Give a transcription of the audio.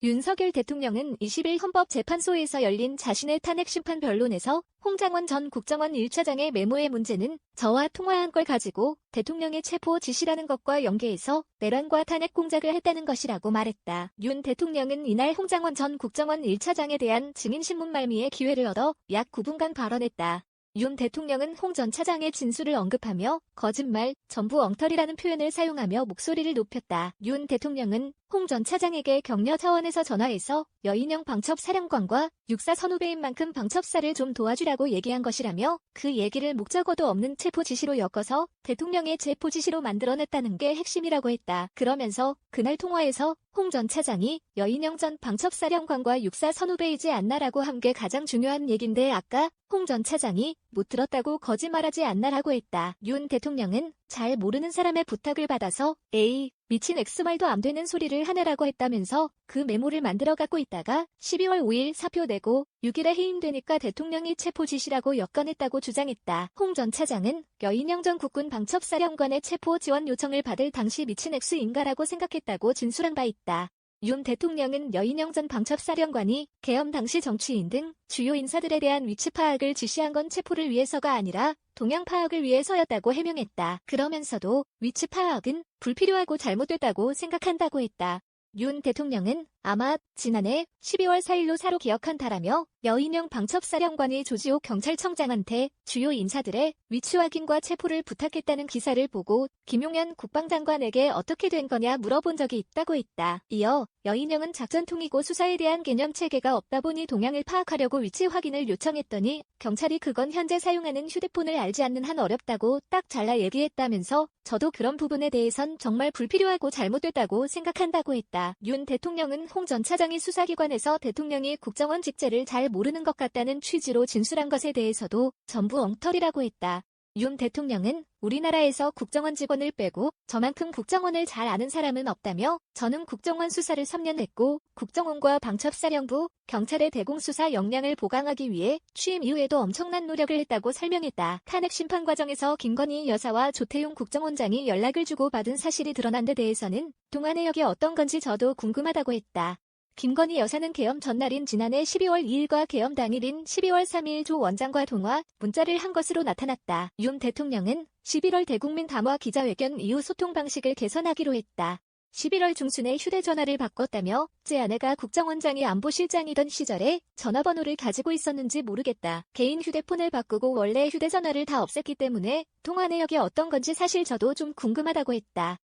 윤석열 대통령은 20일 헌법재판소에서 열린 자신의 탄핵 심판 변론에서 홍장원 전 국정원 1차장의 메모의 문제는 저와 통화한 걸 가지고 대통령의 체포 지시라는 것과 연계해서 내란과 탄핵 공작을 했다는 것이라고 말했다. 윤 대통령은 이날 홍장원 전 국정원 1차장에 대한 증인신문 말미에 기회를 얻어 약 9분간 발언했다. 윤 대통령은 홍 전 차장의 진술을 언급하며 거짓말, 전부 엉터리라는 표현을 사용하며 목소리를 높였다. 윤 대통령은 홍 전 차장에게 격려 차원에서 전화해서 여인영 방첩사령관과 육사 선후배인 만큼 방첩사를 좀 도와주라고 얘기한 것이라며 그 얘기를 목적어도 없는 체포 지시로 엮어서 대통령의 체포 지시로 만들어냈다는 게 핵심이라고 했다. 그러면서 그날 통화에서 홍 전 차장이 여인영 전 방첩사령관과 육사 선후배이지 않나라고 한 게 가장 중요한 얘긴데 아까 홍 전 차장이 못 들었다고 거짓말하지 않나라고 했다. 윤 대통령은 잘 모르는 사람의 부탁을 받아서 에이 미친 X말도 안 되는 소리를 하느라고 했다면서 그 메모를 만들어 갖고 있다가 12월 5일 사표 내고 6일에 해임되니까 대통령이 체포 지시라고 엮어냈다고 주장했다. 홍 전 차장은 여인영 전 국군 방첩사령관의 체포 지원 요청을 받을 당시 미친 X인가라고 생각했다고 진술한 바 있다. 윤 대통령은 여인영 전 방첩사령관이 계엄 당시 정치인 등 주요 인사들에 대한 위치 파악을 지시한 건 체포를 위해서가 아니라 동향 파악을 위해서였다고 해명했다. 그러면서도 위치 파악은 불필요하고 잘못됐다고 생각한다고 했다. 윤 대통령은 아마 지난해 12월 4일로 사로 기억한다라며 여인영 방첩사령관이 조지호 경찰청장한테 주요 인사들의 위치 확인과 체포를 부탁했다는 기사를 보고 김용현 국방장관에게 어떻게 된 거냐 물어본 적이 있다고 했다. 이어 여인영은 작전통이고 수사에 대한 개념체계가 없다 보니 동향을 파악하려고 위치 확인을 요청했더니 경찰이 그건 현재 사용하는 휴대폰을 알지 않는 한 어렵다고 딱 잘라 얘기했다면서 저도 그런 부분에 대해선 정말 불필요하고 잘못됐다고 생각한다고 했다. 윤 대통령은 홍 전 차장이 수사기관에서 대통령이 국정원 직제를 잘 모르는 것 같다는 취지로 진술한 것에 대해서도 전부 엉터리라고 했다. 윤 대통령은 우리나라에서 국정원 직원을 빼고 저만큼 국정원을 잘 아는 사람은 없다며 저는 국정원 수사를 3년 했고 국정원과 방첩사령부, 경찰의 대공수사 역량을 보강하기 위해 취임 이후에도 엄청난 노력을 했다고 설명했다. 탄핵 심판 과정에서 김건희 여사와 조태용 국정원장이 연락을 주고받은 사실이 드러난 데 대해서는 동안 내역이 어떤 건지 저도 궁금하다고 했다. 김건희 여사는 계엄 전날인 지난해 12월 2일과 계엄 당일인 12월 3일 조 원장과 통화, 문자를 한 것으로 나타났다. 윤 대통령은 11월 대국민 담화 기자회견 이후 소통 방식을 개선하기로 했다. 11월 중순에 휴대전화를 바꿨다며 제 아내가 국정원장이 안보실장이던 시절에 전화번호를 가지고 있었는지 모르겠다. 개인 휴대폰을 바꾸고 원래 휴대전화를 다 없앴기 때문에 통화 내역이 어떤 건지 사실 저도 좀 궁금하다고 했다.